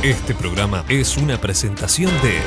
Este programa es una presentación de...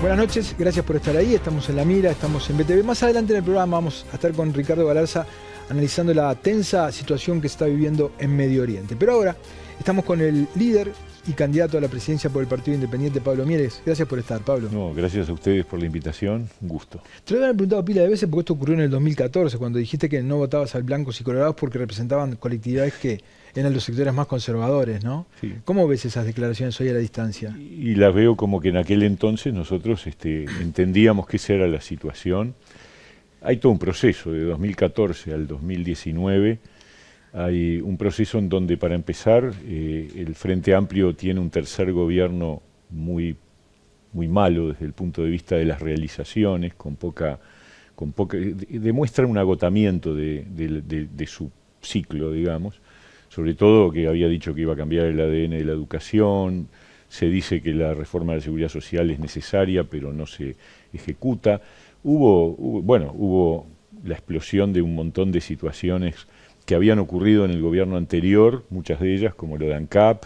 Buenas noches, gracias por estar ahí, estamos en La Mira, estamos en BTV. Más adelante en el programa vamos a estar con Ricardo Galarza analizando la tensa situación que se está viviendo en Medio Oriente. Pero ahora estamos con el líder y candidato a la presidencia por el Partido Independiente, Pablo Mieres. Gracias por estar, Pablo. No, gracias a ustedes por la invitación, un gusto. Te lo habían preguntado pila de veces porque esto ocurrió en el 2014, cuando dijiste que no votabas al blancos y colorados porque representaban colectividades que eran los sectores más conservadores, ¿no? Sí. ¿Cómo ves esas declaraciones hoy a la distancia? Y las veo como que en aquel entonces nosotros entendíamos que esa era la situación. Hay todo un proceso, de 2014 al 2019, hay un proceso en donde, para empezar, el Frente Amplio tiene un tercer gobierno muy malo desde el punto de vista de las realizaciones, demuestra un agotamiento de su ciclo, digamos. Sobre todo que había dicho que iba a cambiar el ADN de la educación, se dice que la reforma de la seguridad social es necesaria, pero no se ejecuta. Hubo la explosión de un montón de situaciones que habían ocurrido en el gobierno anterior, muchas de ellas, como lo de ANCAP,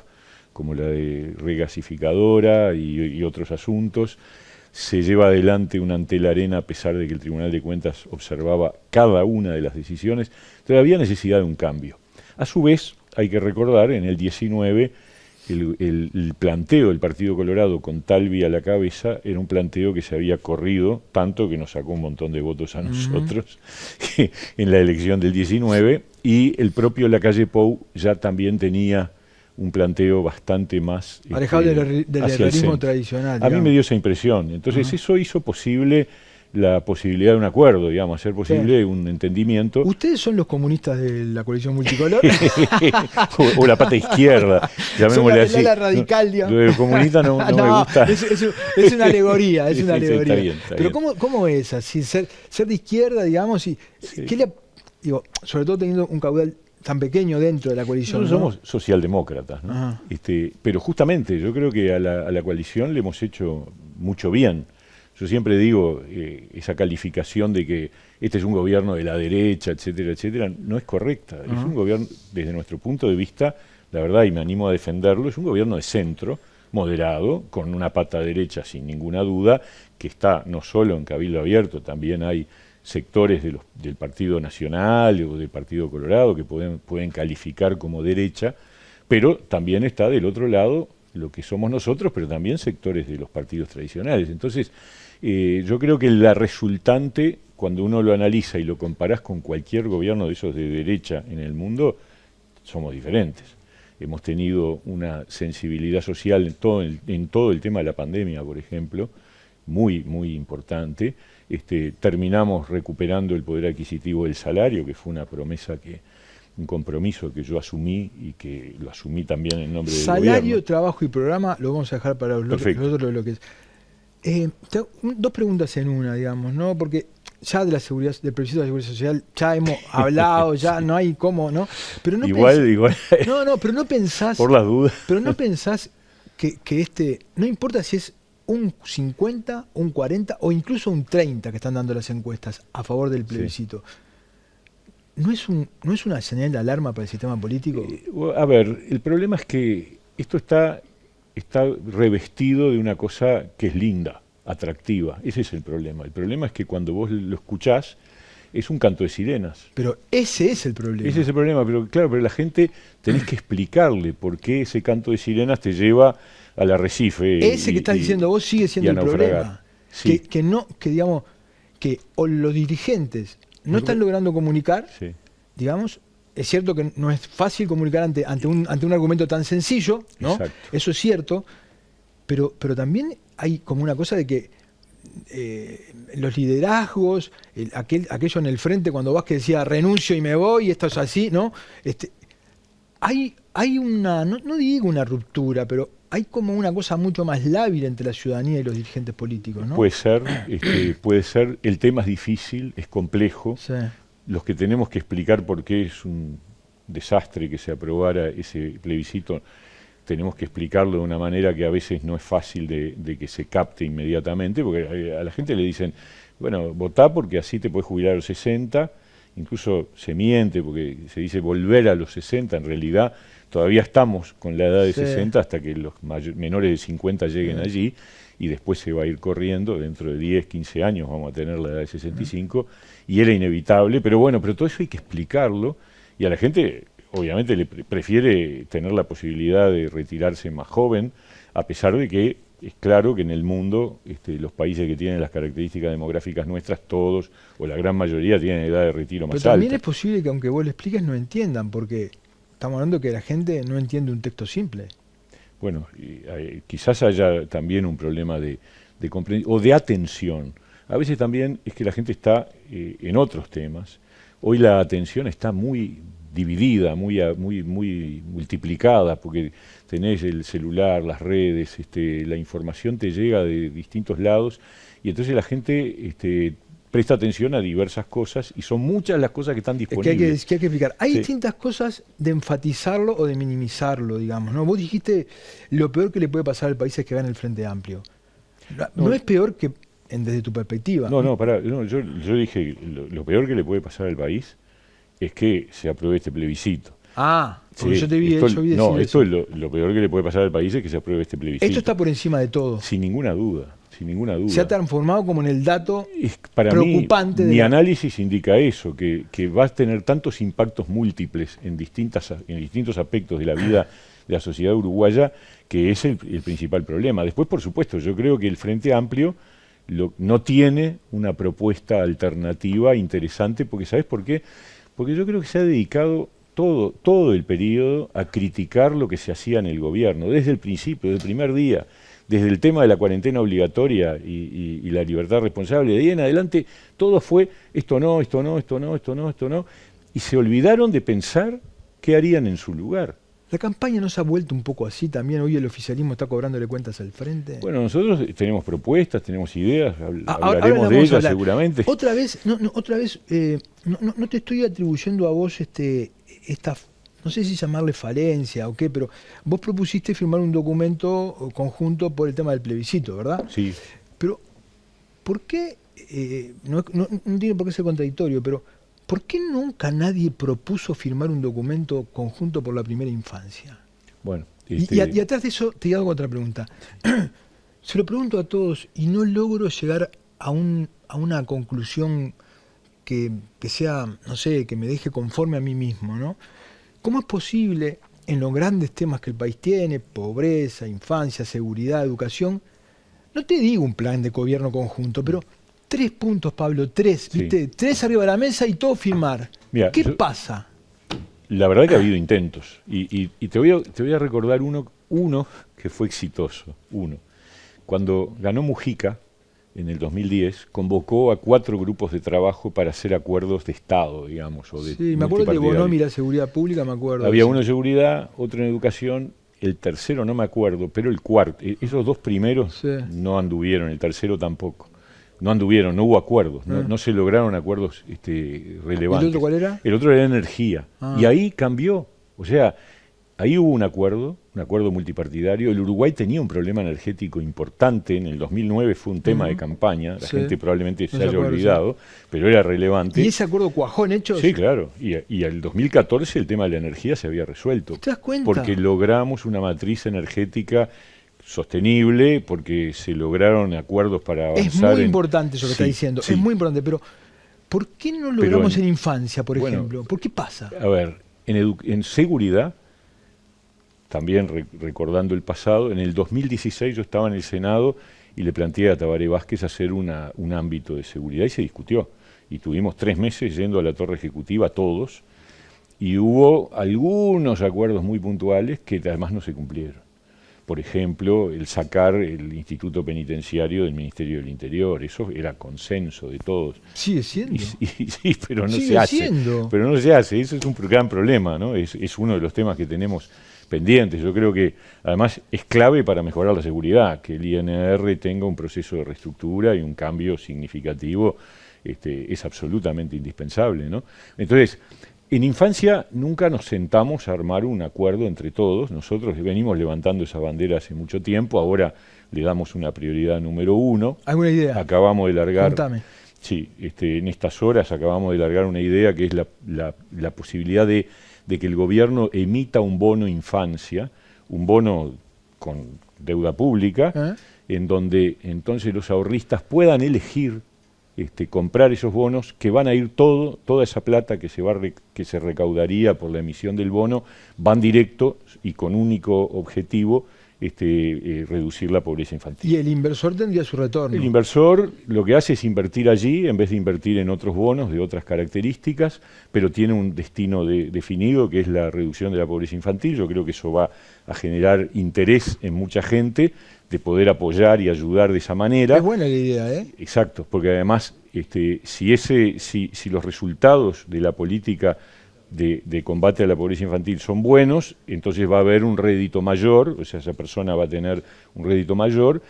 como la de regasificadora y otros asuntos. Se lleva adelante una Antel-Arena a pesar de que el Tribunal de Cuentas observaba cada una de las decisiones. Entonces había necesidad de un cambio. A su vez, hay que recordar, en el 19, el planteo del Partido Colorado con Talvi a la cabeza era un planteo que se había corrido, tanto que nos sacó un montón de votos a nosotros en la elección del 19, y el propio Lacalle Pou ya también tenía un planteo bastante más alejado del liberalismo tradicional. A mí me dio esa impresión. Entonces eso hizo posible la posibilidad de un acuerdo, digamos, hacer posible un entendimiento. ¿Ustedes son los comunistas de la coalición multicolor? o la pata izquierda, llamémosle así. La radical, digamos. Lo de comunista no me gusta. Es una alegoría, es una alegoría. Está bien. Pero ¿cómo es así? Ser de izquierda, digamos, y sobre todo teniendo un caudal tan pequeño dentro de la coalición. Nosotros somos socialdemócratas, ¿no? Pero justamente yo creo que a la coalición le hemos hecho mucho bien. Yo siempre digo, esa calificación de que este es un gobierno de la derecha, etcétera, etcétera, no es correcta. Es un gobierno, desde nuestro punto de vista, la verdad, y me animo a defenderlo, es un gobierno de centro, moderado, con una pata derecha sin ninguna duda, que está no solo en Cabildo Abierto, también hay sectores del Partido Nacional o del Partido Colorado que pueden calificar como derecha, pero también está del otro lado lo que somos nosotros, pero también sectores de los partidos tradicionales. Entonces, yo creo que la resultante, cuando uno lo analiza y lo comparás con cualquier gobierno de esos de derecha en el mundo, somos diferentes. Hemos tenido una sensibilidad social en todo el tema de la pandemia, por ejemplo, muy importante. Terminamos recuperando el poder adquisitivo del salario, que fue una promesa un compromiso que yo asumí y que lo asumí también en nombre del gobierno. Salario, trabajo y programa lo vamos a dejar para los otros bloques. Dos preguntas en una, digamos, ¿no? Porque ya de la seguridad, del plebiscito de la seguridad social, ya hemos hablado, ya no hay cómo, ¿no? Pero no igual. Pero no pensás. Por las dudas. Pero no pensás que no importa si es un 50, un 40 o incluso un 30 que están dando las encuestas a favor del plebiscito. Sí. ¿No es una señal de alarma para el sistema político? A ver, el problema es que esto está revestido de una cosa que es linda, atractiva. Ese es el problema. El problema es que cuando vos lo escuchás, es un canto de sirenas. Pero ese es el problema. Ese es el problema, pero claro, pero la gente tenés que explicarle por qué ese canto de sirenas te lleva al arrecife. Ese que estás diciendo vos sigue siendo el problema. Sí. Que o los dirigentes no están logrando comunicar, digamos. Es cierto que no es fácil comunicar ante un argumento tan sencillo, ¿no? Exacto. Eso es cierto, pero también hay como una cosa de que los liderazgos, aquello en el frente cuando vas que decía renuncio y me voy, y esto es así, ¿no? Hay una, no digo una ruptura, pero hay como una cosa mucho más lábil entre la ciudadanía y los dirigentes políticos, ¿no? Puede ser, el tema es difícil, es complejo. Sí. Los que tenemos que explicar por qué es un desastre que se aprobara ese plebiscito, tenemos que explicarlo de una manera que a veces no es fácil de que se capte inmediatamente, porque a la gente le dicen, bueno, votá porque así te podés jubilar a los 60, incluso se miente porque se dice volver a los 60, en realidad todavía estamos con la edad de 60 hasta que los menores de 50 lleguen allí, y después se va a ir corriendo, dentro de 10, 15 años vamos a tener la edad de 65, y era inevitable, pero bueno, pero todo eso hay que explicarlo, y a la gente obviamente le prefiere tener la posibilidad de retirarse más joven, a pesar de que es claro que en el mundo los países que tienen las características demográficas nuestras, todos o la gran mayoría tienen edad de retiro más alta. Pero también es posible que aunque vos le expliques no entiendan, porque estamos hablando que la gente no entiende un texto simple. Bueno, quizás haya también un problema de comprensión o de atención. A veces también es que la gente está en otros temas. Hoy la atención está muy dividida, muy multiplicada, porque tenés el celular, las redes, la información te llega de distintos lados, y entonces la gente presta atención a diversas cosas, y son muchas las cosas que están disponibles. Es que hay que explicar. Hay distintas cosas de enfatizarlo o de minimizarlo, digamos, ¿no? Vos dijiste, lo peor que le puede pasar al país es que gane el Frente Amplio. No es peor que, desde tu perspectiva. Yo dije, lo peor que le puede pasar al país es que se apruebe este plebiscito. Porque yo te vi esto decir es eso. lo peor que le puede pasar al país es que se apruebe este plebiscito. Esto está por encima de todo. Sin ninguna duda. Se ha transformado como en el dato para preocupante. Mi análisis indica eso, que va a tener tantos impactos múltiples en distintos aspectos de la vida de la sociedad uruguaya, que es el principal problema. Después, por supuesto, yo creo que el Frente Amplio no tiene una propuesta alternativa interesante, porque ¿sabes por qué? Porque yo creo que se ha dedicado todo el periodo a criticar lo que se hacía en el gobierno, desde el principio, desde el primer día, desde el tema de la cuarentena obligatoria y la libertad responsable. De ahí en adelante todo fue esto no, y se olvidaron de pensar qué harían en su lugar. ¿La campaña no se ha vuelto un poco así también? Hoy el oficialismo está cobrándole cuentas al frente. Bueno, nosotros tenemos propuestas, tenemos ideas, hablaremos de ellas seguramente. Otra vez, no te estoy atribuyendo a vos esta, no sé si llamarle falencia o qué, pero vos propusiste firmar un documento conjunto por el tema del plebiscito, ¿verdad? Sí. Pero, ¿por qué? No tiene por qué ser contradictorio, pero ¿por qué nunca nadie propuso firmar un documento conjunto por la primera infancia? Bueno, y atrás de eso te hago otra pregunta. Se lo pregunto a todos y no logro llegar a una conclusión que sea, no sé, que me deje conforme a mí mismo, ¿no? ¿Cómo es posible, en los grandes temas que el país tiene, pobreza, infancia, seguridad, educación, no te digo un plan de gobierno conjunto, pero 3 puntos, Pablo, 3, ¿viste? Sí. 3 arriba de la mesa y todo firmar? Mirá, ¿Qué pasa? La verdad que ha habido intentos, y te voy a recordar uno que fue exitoso, Cuando ganó Mujica, en el 2010, convocó a 4 grupos de trabajo para hacer acuerdos de Estado, digamos. Sí, me acuerdo de Bonomi, la seguridad pública, me acuerdo. Había uno en seguridad, otro en educación, el tercero no me acuerdo, pero el cuarto, esos 2 primeros no anduvieron, el tercero tampoco. No anduvieron, no hubo acuerdos, no se lograron acuerdos relevantes. ¿El otro cuál era? El otro era energía, y ahí cambió, o sea, ahí hubo un acuerdo multipartidario. El Uruguay tenía un problema energético importante, en el 2009 fue un tema de campaña, la gente probablemente se haya olvidado, pero era relevante. ¿Y ese acuerdo cuajó en hechos? Sí, claro, y el 2014 el tema de la energía se había resuelto. ¿Te das cuenta? Porque logramos una matriz energética sostenible, porque se lograron acuerdos para avanzar. Es muy importante eso que está diciendo, es muy importante, pero ¿por qué no logramos en infancia, por ejemplo? ¿Por qué pasa? A ver, en seguridad, también recordando el pasado, en el 2016 yo estaba en el Senado y le planteé a Tabaré Vázquez hacer un ámbito de seguridad, y se discutió. Y tuvimos 3 meses yendo a la Torre Ejecutiva todos, y hubo algunos acuerdos muy puntuales que además no se cumplieron. por ejemplo, el sacar el Instituto Penitenciario del Ministerio del Interior. Eso era consenso de todos. Sigue siendo. Sí, pero no Sigue se hace. siendo. Pero no se hace. Eso es un gran problema, ¿no? Es uno de los temas que tenemos pendientes. Yo creo que además es clave para mejorar la seguridad, que el INR tenga un proceso de reestructura y un cambio significativo. Es absolutamente indispensable, ¿no? Entonces, en infancia nunca nos sentamos a armar un acuerdo entre todos. Nosotros venimos levantando esa bandera hace mucho tiempo, ahora le damos una prioridad número 1. ¿Alguna idea? Acabamos de largar... Contame. Sí, en estas horas acabamos de largar una idea que es la posibilidad de que el gobierno emita un bono infancia, un bono con deuda pública, en donde entonces los ahorristas puedan elegir comprar esos bonos, que van a ir toda esa plata que se recaudaría por la emisión del bono, van directo y con único objetivo reducir la pobreza infantil. Y el inversor tendría su retorno. El inversor lo que hace es invertir allí en vez de invertir en otros bonos de otras características, pero tiene un destino definido, que es la reducción de la pobreza infantil. Yo creo que eso va a generar interés en mucha gente de poder apoyar y ayudar de esa manera. Es buena la idea, ¿eh? Exacto, porque además si los resultados de la política de combate a la pobreza infantil son buenos, entonces va a haber un rédito mayor, o sea, esa persona va a tener un rédito mayor.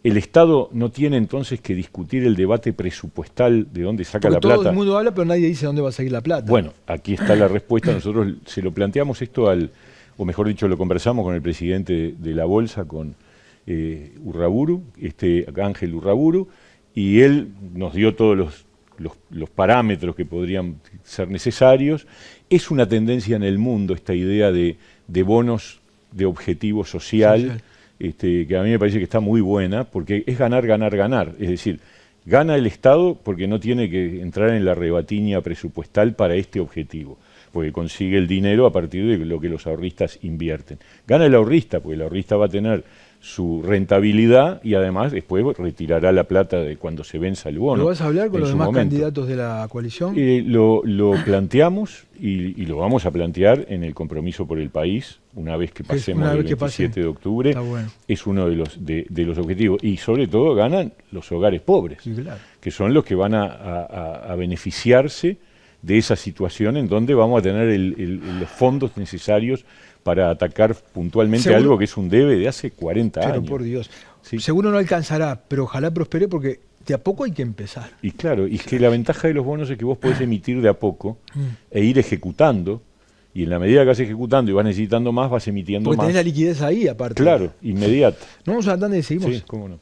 El Estado no tiene entonces que discutir el debate presupuestal de dónde saca la plata. Todo el mundo habla, pero nadie dice dónde va a salir la plata. Bueno, aquí está la respuesta. Nosotros se lo planteamos esto o mejor dicho, lo conversamos con el presidente de la Bolsa, con Urraburu, Ángel Urraburu, y él nos dio todos los parámetros que podrían ser necesarios. Es una tendencia en el mundo esta idea de bonos de objetivo social. Que a mí me parece que está muy buena, porque es ganar, ganar, ganar. Es decir, gana el Estado porque no tiene que entrar en la rebatiña presupuestal para este objetivo, porque consigue el dinero a partir de lo que los ahorristas invierten. Gana el ahorrista, porque el ahorrista va a tener su rentabilidad y además después retirará la plata de cuando se venza el bono. ¿Lo vas a hablar con los demás candidatos de la coalición? Lo planteamos y lo vamos a plantear en el Compromiso por el País, una vez que pasemos el 27 de octubre. Bueno. Es uno de los objetivos. Y sobre todo ganan los hogares pobres, sí, claro, que son los que van a beneficiarse de esa situación en donde vamos a tener los fondos necesarios para atacar puntualmente algo que es un debe de hace 40 años. Pero por Dios, ¿sí? Seguro no alcanzará, pero ojalá prospere, porque de a poco hay que empezar. Y claro, y es que la ventaja de los bonos es que vos podés emitir de a poco e ir ejecutando, y en la medida que vas ejecutando y vas necesitando más, vas emitiendo porque más. Porque tenés la liquidez ahí, aparte. Claro, inmediata. ¿No vamos a la tanda y seguimos? Sí, cómo no.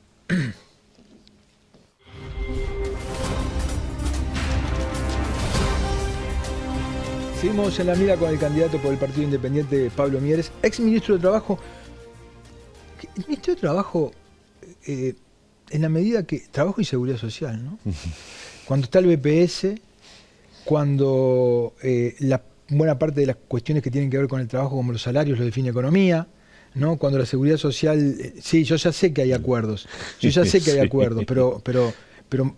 Seguimos en la mira con el candidato por el Partido Independiente, Pablo Mieres, ex ministro de Trabajo. El ministro de Trabajo, en la medida que... Trabajo y Seguridad Social, ¿no? Cuando está el BPS, cuando la buena parte de las cuestiones que tienen que ver con el trabajo, como los salarios, lo define Economía, ¿no? Cuando la Seguridad Social... sí, yo ya sé que hay acuerdos,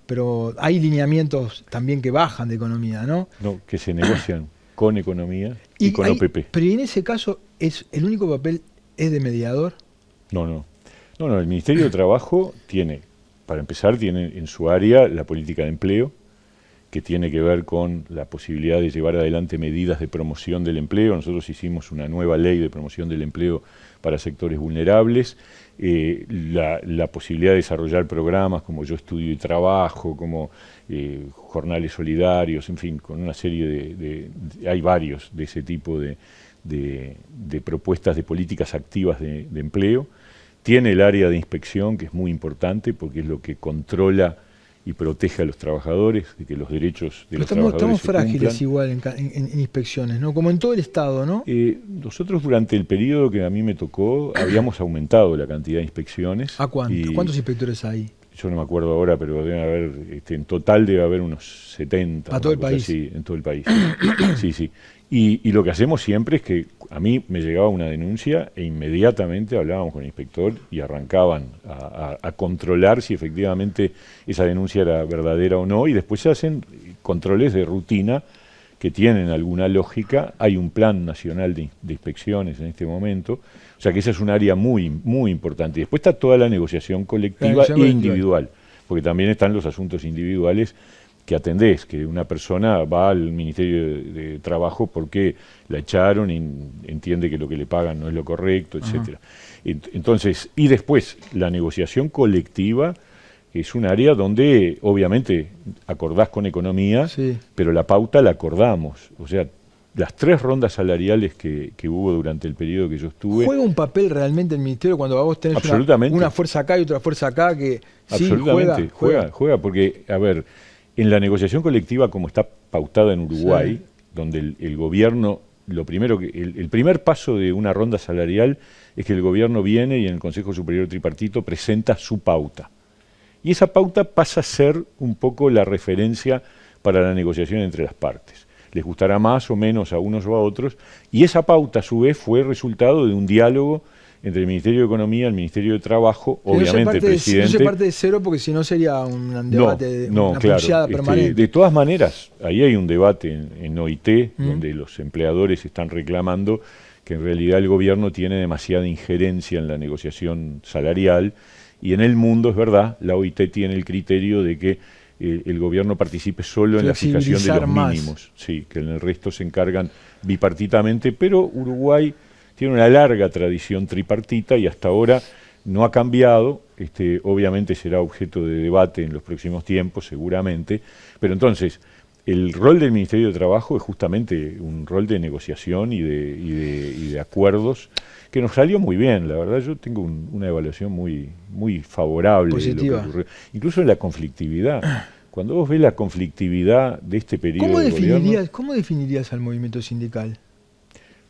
pero hay lineamientos también que bajan de Economía, ¿no? No, que se negocian con Economía y con OPP. Pero en ese caso, ¿el único papel es de mediador? No, el Ministerio de Trabajo tiene en su área la política de empleo, que tiene que ver con la posibilidad de llevar adelante medidas de promoción del empleo. Nosotros hicimos una nueva ley de promoción del empleo para sectores vulnerables, la posibilidad de desarrollar programas como Yo Estudio y Trabajo, como jornales solidarios, en fin, con una serie hay varios de ese tipo de propuestas de políticas activas de empleo. Tiene el área de inspección, que es muy importante porque es lo que controla y protege a los trabajadores, de que los derechos de los trabajadores estamos se frágiles cumplan. Igual en inspecciones, ¿no? Como en todo el Estado, ¿no? Nosotros durante el periodo que a mí me tocó habíamos aumentado la cantidad de inspecciones. ¿A cuánto? ¿Cuántos inspectores hay? Yo no me acuerdo ahora, pero deben haber, en total debe haber unos 70. ¿A todo el país? Sí, en todo el país. Sí. Y lo que hacemos siempre es que a mí me llegaba una denuncia e inmediatamente hablábamos con el inspector y arrancaban a controlar si efectivamente esa denuncia era verdadera o no, y después se hacen controles de rutina que tienen alguna lógica. Hay un plan nacional de inspecciones en este momento, o sea que esa es un área muy, muy importante. Y después está toda la negociación colectiva e individual, porque también están los asuntos individuales que atendés, que una persona va al Ministerio de Trabajo porque la echaron y entiende que lo que le pagan no es lo correcto, etcétera. Entonces, y después, la negociación colectiva es un área donde obviamente acordás con economía, sí, pero la pauta la acordamos. O sea, las 3 rondas salariales que hubo durante el periodo que yo estuve... ¿Juega un papel realmente el Ministerio cuando vos tenés una fuerza acá y otra fuerza acá? Que sí, absolutamente, juega, porque, a ver, en la negociación colectiva como está pautada en Uruguay, sí, donde el gobierno, lo primero que el primer paso de una ronda salarial es que el gobierno viene y en el Consejo Superior Tripartito presenta su pauta. Y esa pauta pasa a ser un poco la referencia para la negociación entre las partes. Les gustará más o menos a unos o a otros, y esa pauta a su vez fue resultado de un diálogo entre el Ministerio de Economía, el Ministerio de Trabajo, obviamente el presidente... No se parte de cero porque si no sería un debate, una pulseada permanente. De todas maneras, ahí hay un debate en OIT, donde los empleadores están reclamando que en realidad el gobierno tiene demasiada injerencia en la negociación salarial, y en el mundo, es verdad, la OIT tiene el criterio de que el gobierno participe solo en la fijación de los mínimos, sí, que en el resto se encargan bipartitamente, pero Uruguay tiene una larga tradición tripartita y hasta ahora no ha cambiado. Obviamente será objeto de debate en los próximos tiempos, seguramente, pero entonces el rol del Ministerio de Trabajo es justamente un rol de negociación y de acuerdos que nos salió muy bien. La verdad, yo tengo una evaluación muy, muy favorable positiva de lo que ocurrió. Incluso en la conflictividad. Cuando vos ves la conflictividad de este periodo ¿Cómo definirías al movimiento sindical?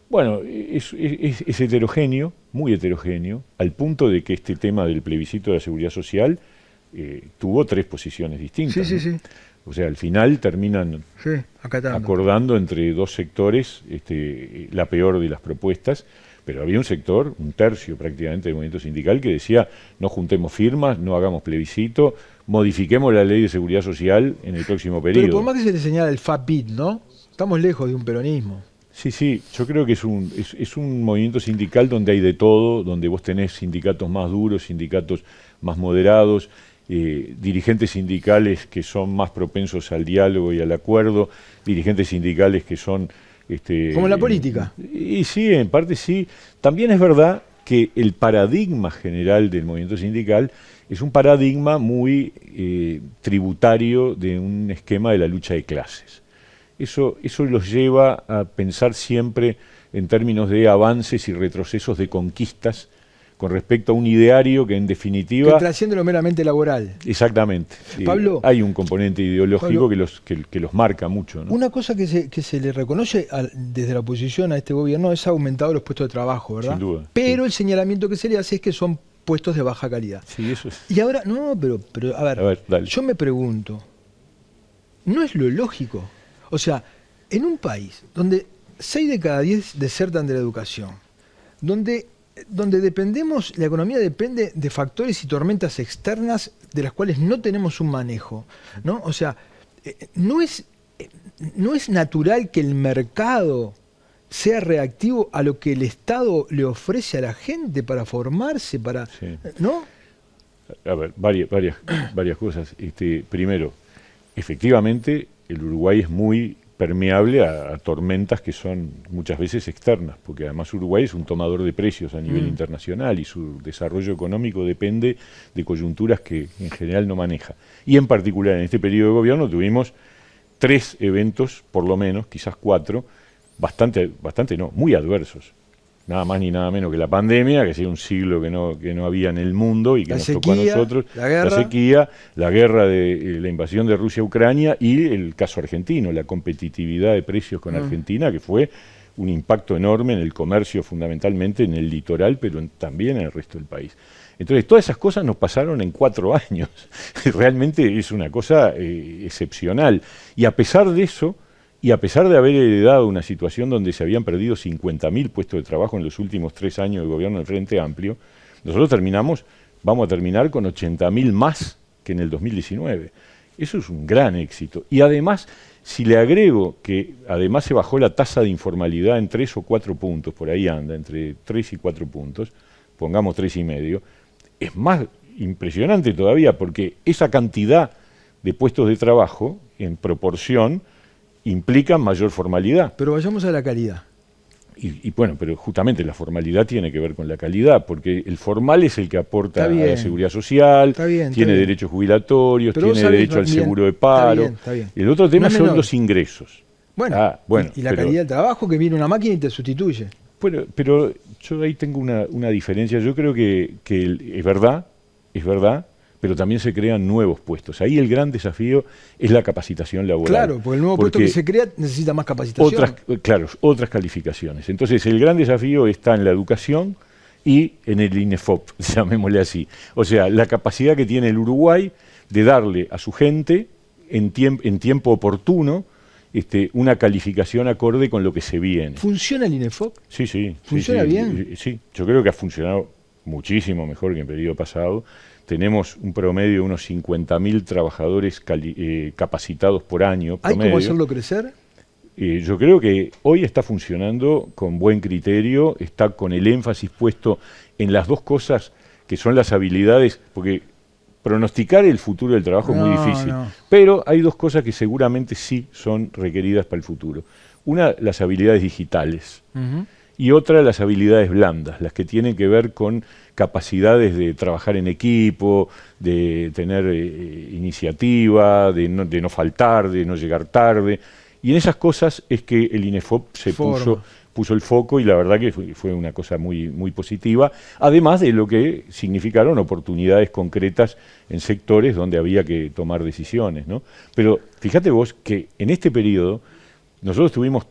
Bueno, es heterogéneo, muy heterogéneo, al punto de que este tema del plebiscito de la seguridad social tuvo 3 posiciones distintas. Sí. O sea, al final terminan acordando entre 2 sectores la peor de las propuestas, pero había un sector, un tercio prácticamente del movimiento sindical, que decía: no juntemos firmas, no hagamos plebiscito, modifiquemos la ley de seguridad social en el próximo periodo. Pero por más que se le señala el FAPIT, ¿no? Estamos lejos de un peronismo. Sí, yo creo que es un movimiento sindical donde hay de todo, donde vos tenés sindicatos más duros, sindicatos más moderados, dirigentes sindicales que son más propensos al diálogo y al acuerdo, dirigentes sindicales que son... como la política. Y sí, en parte sí. También es verdad que el paradigma general del movimiento sindical es un paradigma muy tributario de un esquema de la lucha de clases. Eso los lleva a pensar siempre en términos de avances y retrocesos de conquistas con respecto a un ideario que en definitiva... Que trasciende lo meramente laboral. Exactamente. Pablo, hay un componente ideológico que los marca mucho, ¿no? Una cosa que se le reconoce desde la oposición a este gobierno es aumentado los puestos de trabajo, ¿verdad? Sin duda. Pero sí. El señalamiento que se le hace es que son puestos de baja calidad. Sí, eso es. Y ahora, pero a ver, dale. Yo me pregunto, ¿no es lo lógico? O sea, en un país donde 6 de cada 10 desertan de la educación, donde dependemos, la economía depende de factores y tormentas externas de las cuales no tenemos un manejo, ¿no? O sea, no es natural que el mercado sea reactivo a lo que el Estado le ofrece a la gente para formarse, sí. ¿no? A ver, varias cosas. Primero, efectivamente, el Uruguay es muy permeable a tormentas que son muchas veces externas, porque además Uruguay es un tomador de precios a nivel internacional y su desarrollo económico depende de coyunturas que en general no maneja. Y en particular en este periodo de gobierno tuvimos 3 eventos, por lo menos, quizás 4, muy adversos. Nada más ni nada menos que la pandemia, que hacía un siglo que no había en el mundo y que nos tocó a nosotros. La sequía, la guerra de la invasión de Rusia a Ucrania y el caso argentino, la competitividad de precios con Argentina, que fue un impacto enorme en el comercio, fundamentalmente en el litoral, pero también en el resto del país. Entonces, todas esas cosas nos pasaron en 4 años. Realmente es una cosa excepcional. Y a pesar de eso, y a pesar de haber heredado una situación donde se habían perdido 50.000 puestos de trabajo en los últimos 3 años de gobierno del Frente Amplio, nosotros vamos a terminar con 80.000 más que en el 2019. Eso es un gran éxito. Y además, si le agrego que además se bajó la tasa de informalidad en 3 o 4 puntos, por ahí anda, entre 3 y 4 puntos, pongamos 3,5, es más impresionante todavía porque esa cantidad de puestos de trabajo, en proporción, implica mayor formalidad. Pero vayamos a la calidad. Y bueno, pero justamente la formalidad tiene que ver con la calidad, porque el formal es el que aporta a la seguridad social, tiene derechos jubilatorios, tiene derecho al seguro de paro. Está bien. El otro tema son los ingresos. Bueno, y la calidad del trabajo, que viene una máquina y te sustituye. Bueno, pero yo ahí tengo una diferencia. Yo creo que es verdad, pero también se crean nuevos puestos. Ahí el gran desafío es la capacitación laboral. Claro, porque el nuevo puesto que se crea necesita más capacitación. Otras calificaciones. Entonces el gran desafío está en la educación y en el INEFOP, llamémosle así. O sea, la capacidad que tiene el Uruguay de darle a su gente en tiempo oportuno una calificación acorde con lo que se viene. ¿Funciona el INEFOP? Sí. ¿Funciona bien? Sí, yo creo que ha funcionado muchísimo mejor que en el periodo pasado. Tenemos un promedio de unos 50.000 trabajadores capacitados por año. Promedio. ¿Hay cómo hacerlo crecer? Yo creo que hoy está funcionando con buen criterio, está con el énfasis puesto en las dos cosas que son las habilidades, porque pronosticar el futuro del trabajo es muy difícil, pero hay dos cosas que seguramente sí son requeridas para el futuro. Una, las habilidades digitales, y otra, las habilidades blandas, las que tienen que ver con capacidades de trabajar en equipo, de tener iniciativa, de no faltar, de no llegar tarde. Y en esas cosas es que el INEFOP se puso el foco, y la verdad que fue una cosa muy, muy positiva, además de lo que significaron oportunidades concretas en sectores donde había que tomar decisiones, ¿no? Pero fíjate vos que en este periodo nosotros tuvimos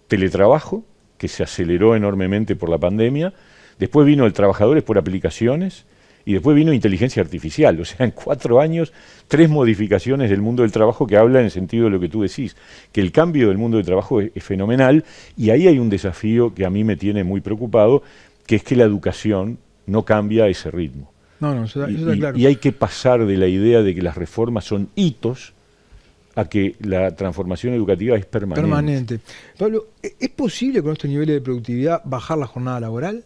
teletrabajo, que se aceleró enormemente por la pandemia, después vino el trabajadores por aplicaciones, y después vino inteligencia artificial. O sea, en 4 años, 3 modificaciones del mundo del trabajo que hablan en el sentido de lo que tú decís, que el cambio del mundo del trabajo es fenomenal, y ahí hay un desafío que a mí me tiene muy preocupado, que es que la educación no cambia a ese ritmo. Eso está claro. Y hay que pasar de la idea de que las reformas son hitos a que la transformación educativa es permanente. Pablo, ¿es posible con estos niveles de productividad bajar la jornada laboral?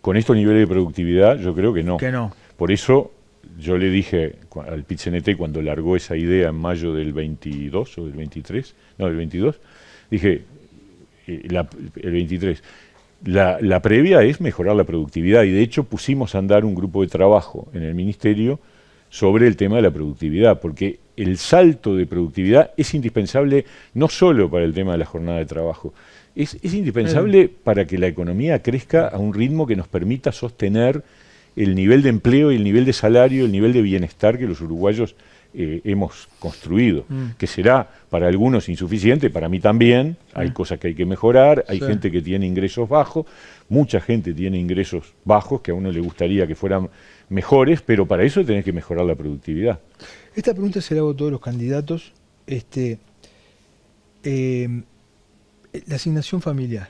Con estos niveles de productividad yo creo que no. Que no. Por eso yo le dije al PIT-CNT cuando largó esa idea en mayo del 22 o del 23, no, del 22, dije, el 23, la previa es mejorar la productividad, y de hecho pusimos a andar un grupo de trabajo en el Ministerio sobre el tema de la productividad, porque el salto de productividad es indispensable no solo para el tema de la jornada de trabajo, es indispensable para que la economía crezca a un ritmo que nos permita sostener el nivel de empleo y el nivel de salario, el nivel de bienestar que los uruguayos hemos construido, que será para algunos insuficiente, para mí también, hay cosas que hay que mejorar, hay gente que tiene ingresos bajos, mucha gente tiene ingresos bajos que a uno le gustaría que fueran mejores, pero para eso tenés que mejorar la productividad. Esta pregunta se la hago a todos los candidatos. La asignación familiar.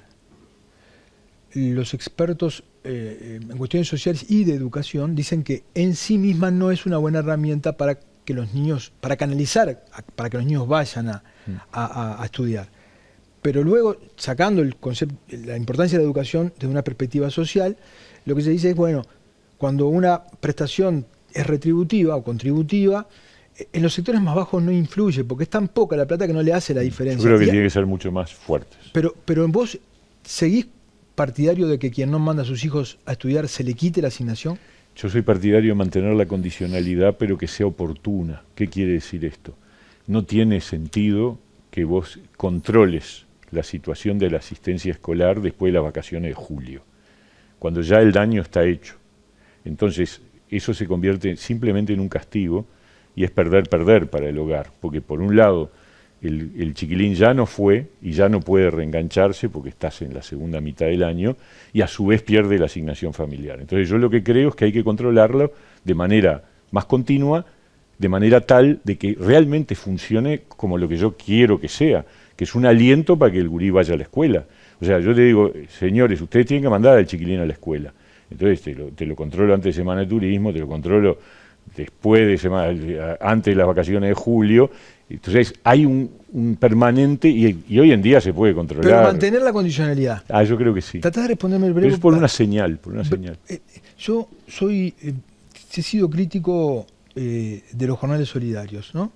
Los expertos en cuestiones sociales y de educación dicen que en sí misma no es una buena herramienta para que los niños, para canalizar, para que los niños vayan a estudiar. Pero luego, sacando el concepto, la importancia de la educación desde una perspectiva social, lo que se dice es, bueno, cuando una prestación es retributiva o contributiva, en los sectores más bajos no influye, porque es tan poca la plata que no le hace la diferencia. Yo creo que tiene que ser mucho más fuertes. Pero vos seguís partidario de que quien no manda a sus hijos a estudiar se le quite la asignación. Yo soy partidario de mantener la condicionalidad, pero que sea oportuna. ¿Qué quiere decir esto? No tiene sentido que vos controles la situación de la asistencia escolar después de las vacaciones de julio, cuando ya el daño está hecho. Entonces, eso se convierte simplemente en un castigo, y es perder para el hogar, porque por un lado el chiquilín ya no fue y ya no puede reengancharse porque estás en la segunda mitad del año, y a su vez pierde la asignación familiar. Entonces yo lo que creo es que hay que controlarlo de manera más continua, de manera tal de que realmente funcione como lo que yo quiero que sea, que es un aliento para que el gurí vaya a la escuela. O sea, yo le digo, señores, ustedes tienen que mandar al chiquilín a la escuela. Entonces te lo controlo antes de Semana de Turismo, te lo controlo después de antes de las vacaciones de julio. Entonces hay un permanente y hoy en día se puede controlar. Pero mantener la condicionalidad. Yo creo que sí. Tratá de responderme el breve. Pero es por una señal, Yo he sido crítico de los jornales solidarios, ¿no?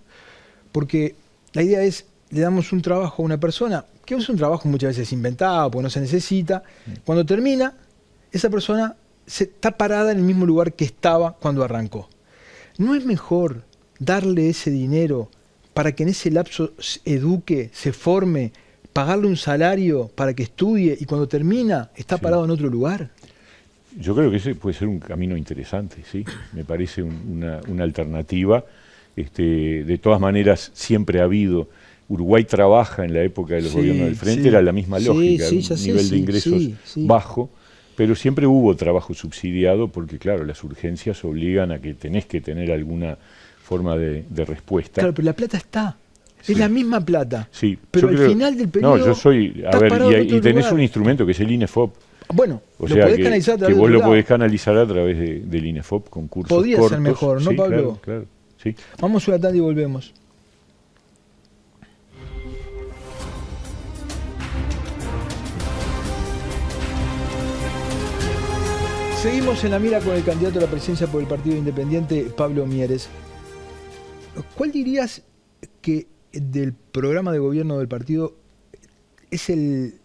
Porque la idea es, le damos un trabajo a una persona, que es un trabajo muchas veces inventado, porque no se necesita. Cuando termina, esa persona está parada en el mismo lugar que estaba cuando arrancó. ¿No es mejor darle ese dinero para que en ese lapso se eduque, se forme, pagarle un salario para que estudie y cuando termina está parado en otro lugar? Yo creo que ese puede ser un camino interesante, ¿sí? Me parece una alternativa. De todas maneras, siempre ha habido. Uruguay trabaja en la época de los gobiernos del Frente, era la misma lógica, un nivel de ingresos bajo, pero siempre hubo trabajo subsidiado porque, claro, las urgencias obligan a que tenés que tener alguna forma de respuesta. Claro, pero la plata está. Es la misma plata. Sí, pero al final del periodo. No, yo soy. A ver, y tenés un instrumento que es el INEFOP. Bueno, o sea, podés canalizar a través que vos lo lado. podés canalizar a través del INEFOP con cursos Podría cortos. ser mejor, ¿no, Pablo? Claro, sí. Vamos a una tanda y volvemos. Seguimos en la mira con el candidato a la presidencia por el Partido Independiente, Pablo Mieres. ¿Cuál dirías que del programa de gobierno del partido es el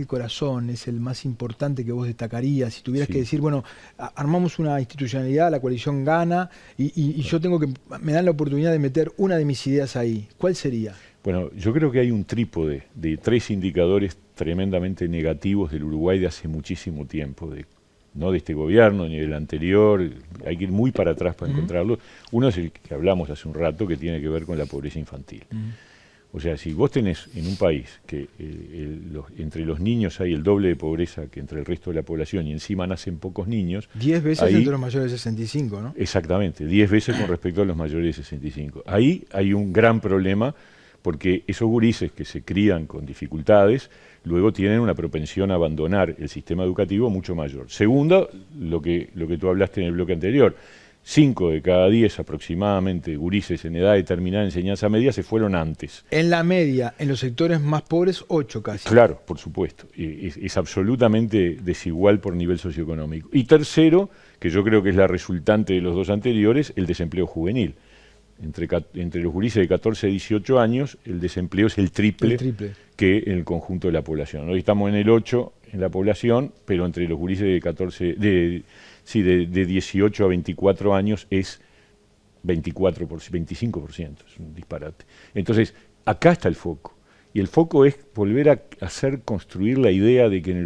corazón, es el más importante que vos destacarías? Si tuvieras que decir, bueno, armamos una institucionalidad, la coalición gana y yo me dan la oportunidad de meter una de mis ideas ahí. ¿Cuál sería? Bueno, yo creo que hay un trípode de 3 indicadores tremendamente negativos del Uruguay de hace muchísimo tiempo, no de este gobierno ni del anterior, hay que ir muy para atrás para encontrarlo. Uno es el que hablamos hace un rato, que tiene que ver con la pobreza infantil. O sea, si vos tenés en un país que entre los niños hay el doble de pobreza que entre el resto de la población y encima nacen pocos niños... 10 veces entre los mayores de 65, ¿no? Exactamente, 10 veces con respecto a los mayores de 65. Ahí hay un gran problema porque esos gurises que se crían con dificultades luego tienen una propensión a abandonar el sistema educativo mucho mayor. Segundo, lo que tú hablaste en el bloque anterior, 5 de cada 10 aproximadamente gurises en edad determinada de enseñanza media se fueron antes. En la media, en los sectores más pobres, 8 casi. Claro, por supuesto. Es absolutamente desigual por nivel socioeconómico. Y tercero, que yo creo que es la resultante de los dos anteriores, el desempleo juvenil. Entre los gurises de 14 a 18 años, el desempleo es el triple que en el conjunto de la población. Hoy estamos en el 8 en la población, pero entre los gurises de 18 a 24 años es 25%, es un disparate. Entonces, acá está el foco. Y el foco es volver a hacer construir la idea de que en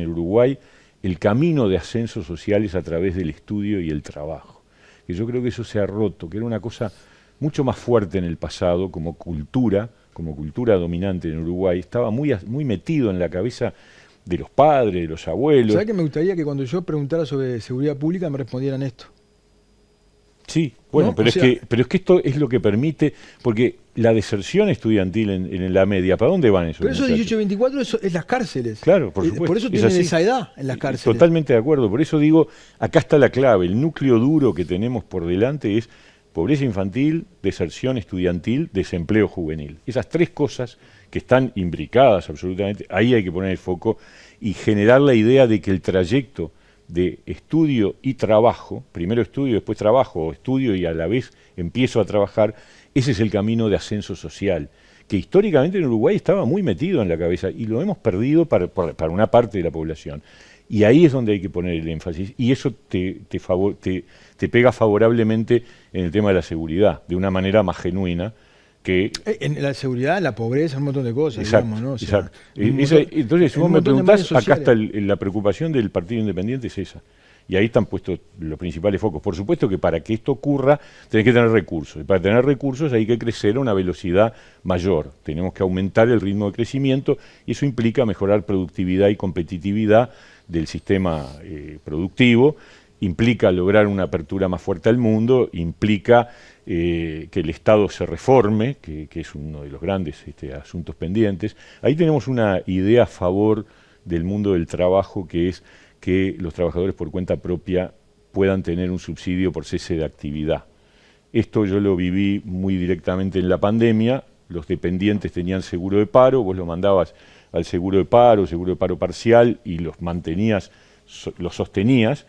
el Uruguay el camino de ascenso social es a través del estudio y el trabajo. Que yo creo que eso se ha roto, que era una cosa mucho más fuerte en el pasado como cultura dominante en Uruguay, estaba muy metido en la cabeza de los padres, de los abuelos. ¿Sabés que me gustaría que cuando yo preguntara sobre seguridad pública me respondieran esto? Sí, bueno, ¿no? pero es que esto es lo que permite, porque la deserción estudiantil en la media, ¿para dónde van esos Pero eso muchachos? 18 24 es las cárceles. Claro, por supuesto. Por eso tienen esa edad en las cárceles. Totalmente de acuerdo, por eso digo, acá está la clave, el núcleo duro que tenemos por delante es pobreza infantil, deserción estudiantil, desempleo juvenil. Esas 3 cosas que están imbricadas absolutamente, ahí hay que poner el foco y generar la idea de que el trayecto de estudio y trabajo, primero estudio, después trabajo, o estudio y a la vez empiezo a trabajar, ese es el camino de ascenso social, que históricamente en Uruguay estaba muy metido en la cabeza y lo hemos perdido para una parte de la población. Y ahí es donde hay que poner el énfasis, y eso te pega favorablemente en el tema de la seguridad, de una manera más genuina, que... En la seguridad, en la pobreza, un montón de cosas, exacto, digamos, ¿no? O sea, exacto. Entonces, si vos me preguntás, acá está la preocupación del Partido Independiente, es esa. Y ahí están puestos los principales focos. Por supuesto que para que esto ocurra, tenés que tener recursos. Y para tener recursos hay que crecer a una velocidad mayor. Tenemos que aumentar el ritmo de crecimiento y eso implica mejorar productividad y competitividad del sistema productivo, implica lograr una apertura más fuerte al mundo, implica que el Estado se reforme, que es uno de los grandes asuntos pendientes. Ahí tenemos una idea a favor del mundo del trabajo, que es que los trabajadores por cuenta propia puedan tener un subsidio por cese de actividad. Esto yo lo viví muy directamente en la pandemia. Los dependientes tenían seguro de paro, vos lo mandabas al seguro de paro parcial, y los mantenías, los sostenías.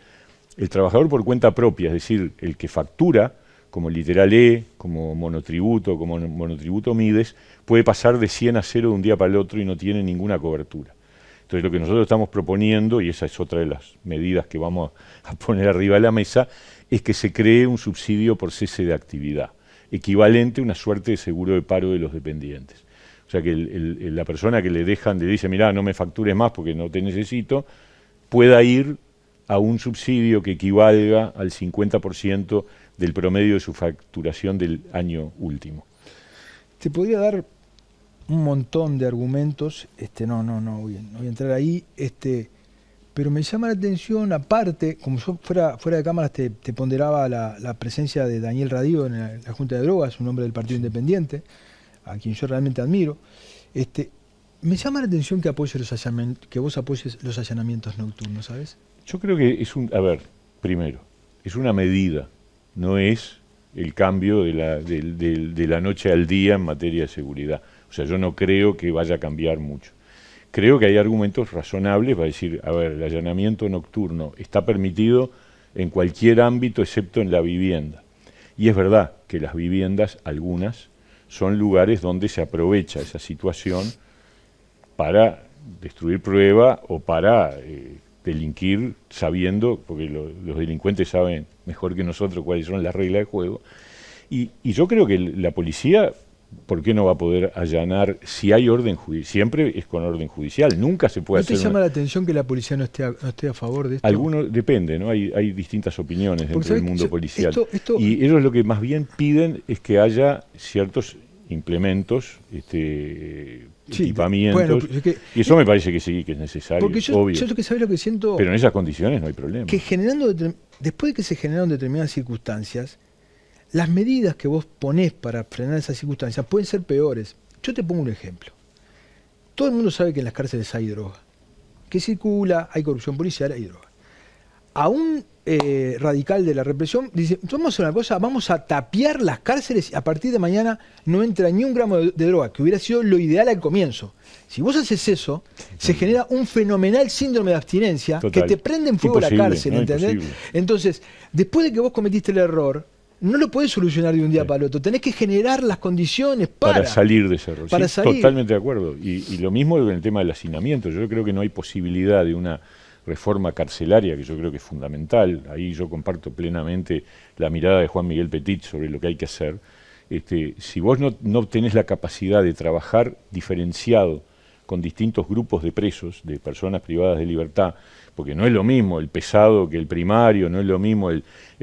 El trabajador por cuenta propia, es decir, el que factura, como Literal E, como monotributo Mides, puede pasar de 100 a 0 de un día para el otro y no tiene ninguna cobertura. Entonces lo que nosotros estamos proponiendo, y esa es otra de las medidas que vamos a poner arriba de la mesa, es que se cree un subsidio por cese de actividad, equivalente a una suerte de seguro de paro de los dependientes. O sea que la persona que le dice, mirá, no me factures más porque no te necesito, pueda ir a un subsidio que equivalga al 50% del promedio de su facturación del año último. Te podría dar un montón de argumentos, no voy a entrar ahí, pero me llama la atención, aparte, como yo fuera de cámaras te ponderaba la presencia de Daniel Radío en la Junta de Drogas, un hombre del Partido Independiente, a quien yo realmente admiro. Me llama la atención que vos apoyes los allanamientos nocturnos, ¿sabes? Yo creo que primero, es una medida, no es el cambio de la noche al día en materia de seguridad. O sea, yo no creo que vaya a cambiar mucho. Creo que hay argumentos razonables para decir, el allanamiento nocturno está permitido en cualquier ámbito excepto en la vivienda. Y es verdad que las viviendas, algunas, son lugares donde se aprovecha esa situación para destruir prueba o para delinquir sabiendo, porque los delincuentes saben mejor que nosotros cuáles son las reglas de juego. Y yo creo que la policía, ¿por qué no va a poder allanar si hay orden judicial? Siempre es con orden judicial, nunca se puede hacer... ¿No te llama la atención que la policía no esté a favor de esto? Algunos, depende, ¿no? Hay distintas opiniones dentro del mundo policial. Esto... Y ellos lo que más bien piden es que haya ciertos implementos, equipamientos, y eso me parece que sí, que es necesario, porque obvio. Yo lo que siento... Pero en esas condiciones no hay problema. Que después de que se generaron determinadas circunstancias, las medidas que vos ponés para frenar esas circunstancias pueden ser peores. Yo te pongo un ejemplo. Todo el mundo sabe que en las cárceles hay droga, que circula, hay corrupción policial, hay droga. A un radical de la represión dice, vamos a hacer una cosa, vamos a tapiar las cárceles y a partir de mañana no entra ni un gramo de droga, que hubiera sido lo ideal al comienzo. Si vos haces eso, se genera un fenomenal síndrome de abstinencia. Total. Que te prende en fuego la cárcel, ¿entendés? Imposible. Entonces, después de que vos cometiste el error, no lo podés solucionar de un día para el otro. Tenés que generar las condiciones para salir de ese error. Para salir. Totalmente de acuerdo. Y lo mismo con el tema del hacinamiento. Yo creo que no hay posibilidad de una reforma carcelaria, que yo creo que es fundamental. Ahí yo comparto plenamente la mirada de Juan Miguel Petit sobre lo que hay que hacer. Si vos no tenés la capacidad de trabajar diferenciado con distintos grupos de presos, de personas privadas de libertad, porque no es lo mismo el pesado que el primario, no es lo mismo el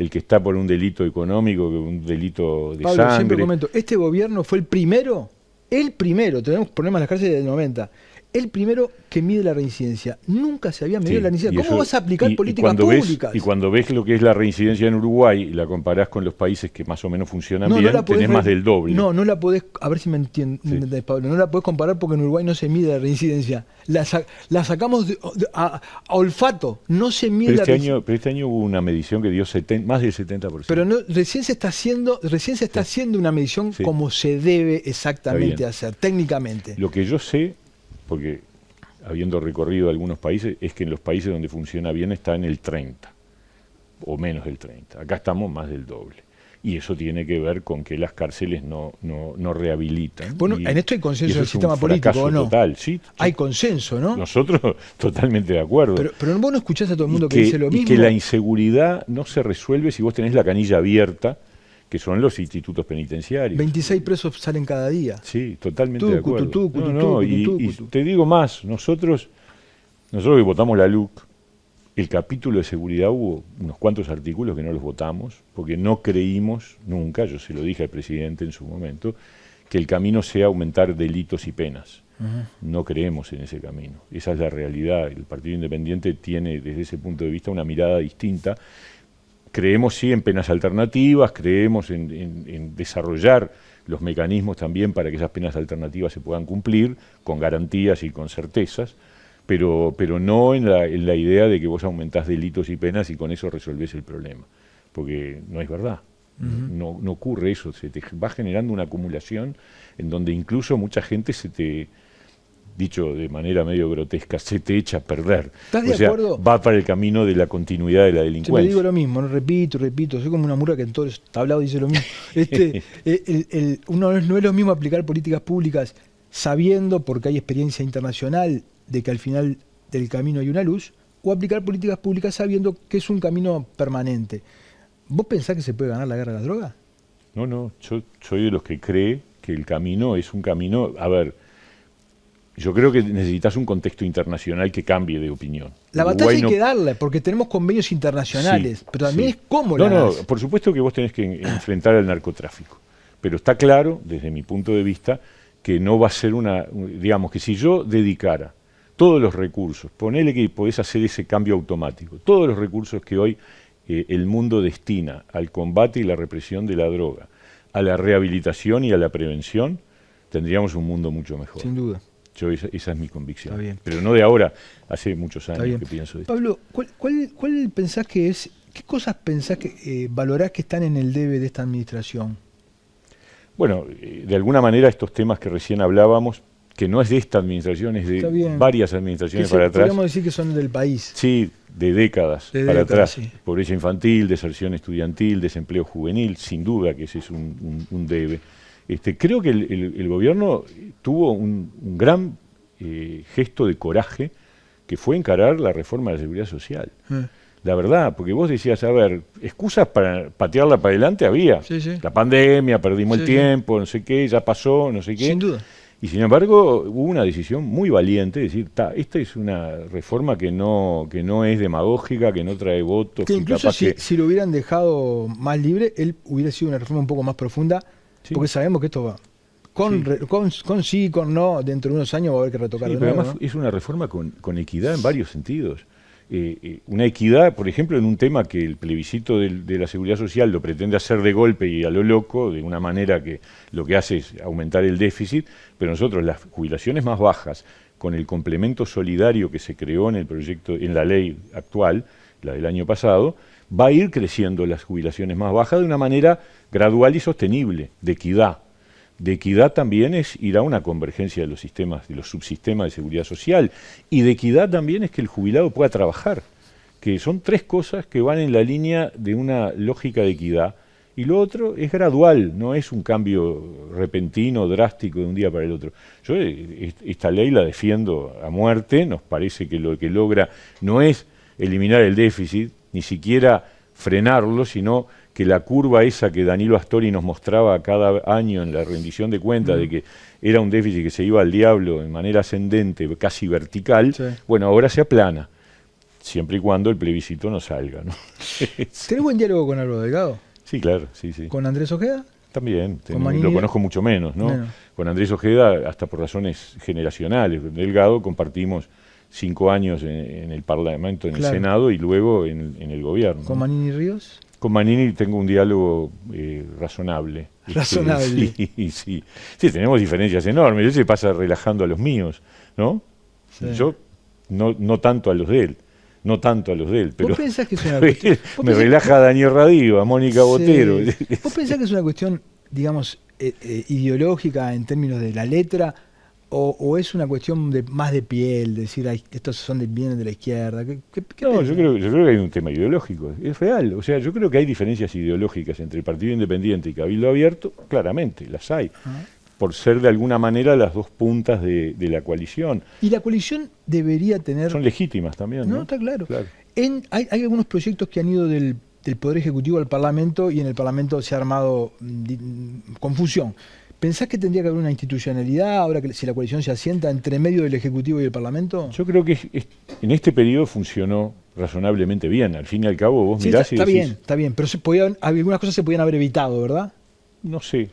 que está por un delito económico que un delito de Pablo, sangre. Siempre comento, este gobierno fue el primero, tenemos problemas en las cárceles del 90, el primero que mide la reincidencia. Nunca se había medido la reincidencia. ¿Cómo vas a aplicar políticas públicas? Y cuando ves lo que es la reincidencia en Uruguay y la comparás con los países que más o menos funcionan bien, tenés más del doble. No la podés, a ver si me entiendes, Pablo, no la podés comparar porque en Uruguay no se mide la reincidencia. La sacamos a olfato, no se mide la reincidencia. Pero este año hubo una medición que dio más del 70%. Pero recién se está haciendo una medición como se debe exactamente hacer, técnicamente. Lo que yo sé, porque habiendo recorrido algunos países, es que en los países donde funciona bien está en el 30, o menos del 30. Acá estamos más del doble. Y eso tiene que ver con que las cárceles no rehabilitan. Bueno, en esto hay consenso del sistema político, ¿o no? Total, sí. Hay consenso, ¿no? Nosotros totalmente de acuerdo. Pero vos no escuchás a todo el mundo que dice lo mismo. Y que la inseguridad no se resuelve si vos tenés la canilla abierta, que son los institutos penitenciarios. 26 presos salen cada día. Sí, totalmente de acuerdo. Y te digo más, nosotros que votamos la LUC, el capítulo de seguridad hubo unos cuantos artículos que no los votamos, porque no creímos nunca, yo se lo dije al presidente en su momento, que el camino sea aumentar delitos y penas. No creemos en ese camino. Esa es la realidad. El Partido Independiente tiene desde ese punto de vista una mirada distinta. Creemos sí en penas alternativas, creemos en desarrollar los mecanismos también para que esas penas alternativas se puedan cumplir con garantías y con certezas, pero no en la idea de que vos aumentás delitos y penas y con eso resolvés el problema, porque no es verdad. No ocurre eso, se te va generando una acumulación en donde incluso mucha gente dicho de manera medio grotesca, se te echa a perder. ¿Estás de acuerdo? Va para el camino de la continuidad de la delincuencia. Siempre digo lo mismo, ¿no? repito, soy como una murga que en todos los tablados dice lo mismo. No es lo mismo aplicar políticas públicas sabiendo, porque hay experiencia internacional, de que al final del camino hay una luz, o aplicar políticas públicas sabiendo que es un camino permanente. ¿Vos pensás que se puede ganar la guerra de las drogas? No, yo soy de los que cree que el camino es un camino... A ver, yo creo que necesitas un contexto internacional que cambie de opinión. La batalla hay que darla, porque tenemos convenios internacionales, sí, pero también es cómo la das. Por supuesto que vos tenés que enfrentar al narcotráfico, pero está claro, desde mi punto de vista, que no va a ser digamos que si yo dedicara todos los recursos, ponele que podés hacer ese cambio automático, todos los recursos que hoy el mundo destina al combate y la represión de la droga, a la rehabilitación y a la prevención, tendríamos un mundo mucho mejor. Sin duda. Esa es mi convicción. Está bien. Pero no de ahora, hace muchos años que pienso esto. Pablo, ¿cuál pensás que es, qué cosas pensás que valorás que están en el debe de esta administración? Bueno, de alguna manera estos temas que recién hablábamos, que no es de esta administración, es de varias administraciones para atrás. Podríamos decir que son del país. Sí, de décadas para atrás. Sí. Pobreza infantil, deserción estudiantil, desempleo juvenil, sin duda que ese es un debe. Creo que el gobierno tuvo un gran gesto de coraje, que fue encarar la reforma de la seguridad social. La verdad, porque vos decías, a ver, excusas para patearla para adelante había. Sí. La pandemia, perdimos el tiempo, no sé qué, ya pasó, no sé qué. Sin duda. Y sin embargo, hubo una decisión muy valiente de decir, esta es una reforma que no es demagógica, que no trae votos. Que incluso si lo hubieran dejado más libre, él hubiera sido una reforma un poco más profunda, porque sabemos que esto va con sí, con no, dentro de unos años va a haber que retocar de nuevo. Pero además es una reforma con equidad en varios sentidos. Una equidad, por ejemplo, en un tema que el plebiscito de la seguridad social lo pretende hacer de golpe y a lo loco, de una manera que lo que hace es aumentar el déficit, pero nosotros las jubilaciones más bajas, con el complemento solidario que se creó en el proyecto, en la ley actual, la del año pasado, va a ir creciendo las jubilaciones más bajas de una manera gradual y sostenible, de equidad. De equidad también es ir a una convergencia de los sistemas, de los subsistemas de seguridad social, y de equidad también es que el jubilado pueda trabajar, que son tres cosas que van en la línea de una lógica de equidad, y lo otro es gradual, no es un cambio repentino, drástico de un día para el otro. Yo esta ley la defiendo a muerte, nos parece que lo que logra no es eliminar el déficit, ni siquiera frenarlo, sino que la curva esa que Danilo Astori nos mostraba cada año en la rendición de cuentas, de que era un déficit que se iba al diablo de manera ascendente, casi vertical, bueno, ahora se aplana, siempre y cuando el plebiscito no salga, ¿no? ¿Tenés buen diálogo con Álvaro Delgado? Sí, claro, sí. ¿Con Andrés Ojeda? También, lo conozco mucho menos, ¿no? Con Andrés Ojeda, hasta por razones generacionales. Con Delgado compartimos 5 años en el Parlamento, en el Senado, y luego en el gobierno. ¿Con Manini Ríos? Con Manini tengo un diálogo razonable. ¿Razonable? Sí, tenemos diferencias enormes. Él se pasa relajando a los míos, ¿no? Sí. Yo no tanto a los de él. No tanto a los de él, pero ¿Vos pensás que es una cuestión? Me relaja a Daniel Radiva, a Mónica Botero. ¿Vos pensás que es una cuestión, digamos, ideológica en términos de la letra, o es una cuestión más de piel, decir, estos vienen de la izquierda? No, yo creo que hay un tema ideológico, es real. O sea, yo creo que hay diferencias ideológicas entre el Partido Independiente y Cabildo Abierto, claramente, las hay. Por ser de alguna manera las dos puntas de la coalición. Y la coalición debería tener... Son legítimas también, ¿no? Está claro. Hay algunos proyectos que han ido del Poder Ejecutivo al Parlamento, y en el Parlamento se ha armado confusión. ¿Pensás que tendría que haber una institucionalidad, ahora que si la coalición se asienta, entre medio del Ejecutivo y el Parlamento? Yo creo que en este periodo funcionó razonablemente bien. Al fin y al cabo vos mirás y decís... Está bien, pero algunas cosas se podían haber evitado, ¿verdad? No sé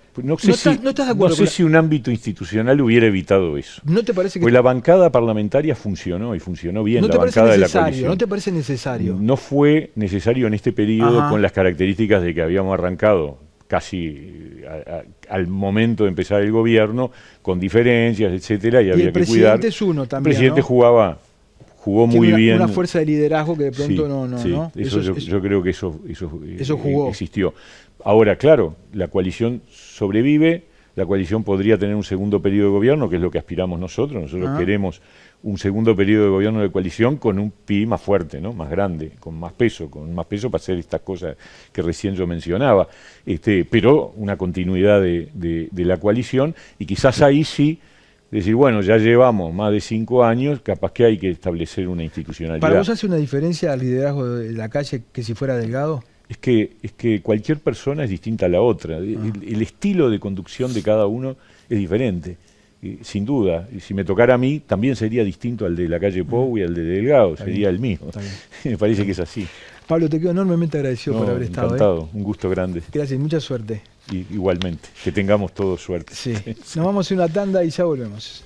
si un ámbito institucional hubiera evitado eso. ¿No te parece que pues la bancada parlamentaria funcionó, y funcionó bien la bancada de la coalición. ¿No te parece necesario? No fue necesario en este periodo, con las características de que habíamos arrancado casi al momento de empezar el gobierno, con diferencias, etcétera, y había que cuidar. El presidente es uno también, El presidente jugaba jugó muy bien. Una fuerza de liderazgo que de pronto sí, ¿no? Yo creo que eso jugó. Existió. Ahora, claro, la coalición sobrevive, la coalición podría tener un segundo periodo de gobierno, que es lo que aspiramos nosotros. Nosotros queremos un segundo periodo de gobierno de coalición con un PI más fuerte, ¿no? Más grande, con más peso para hacer estas cosas que recién yo mencionaba. Pero una continuidad de la coalición, y quizás ahí sí decir, bueno, ya llevamos más de 5 años, capaz que hay que establecer una institucionalidad. ¿Para vos hace una diferencia el liderazgo de la calle que si fuera Delgado? Es que cualquier persona es distinta a la otra. El estilo de conducción de cada uno es diferente, sin duda. Y si me tocara a mí, también sería distinto al de la calle Pou y al de Delgado, sería el mismo. Me parece que es así. Pablo, te quedo enormemente agradecido por haber estado. Encantado, un gusto grande. Gracias, mucha suerte. Igualmente, que tengamos todos suerte. Sí. Nos vamos a una tanda y ya volvemos.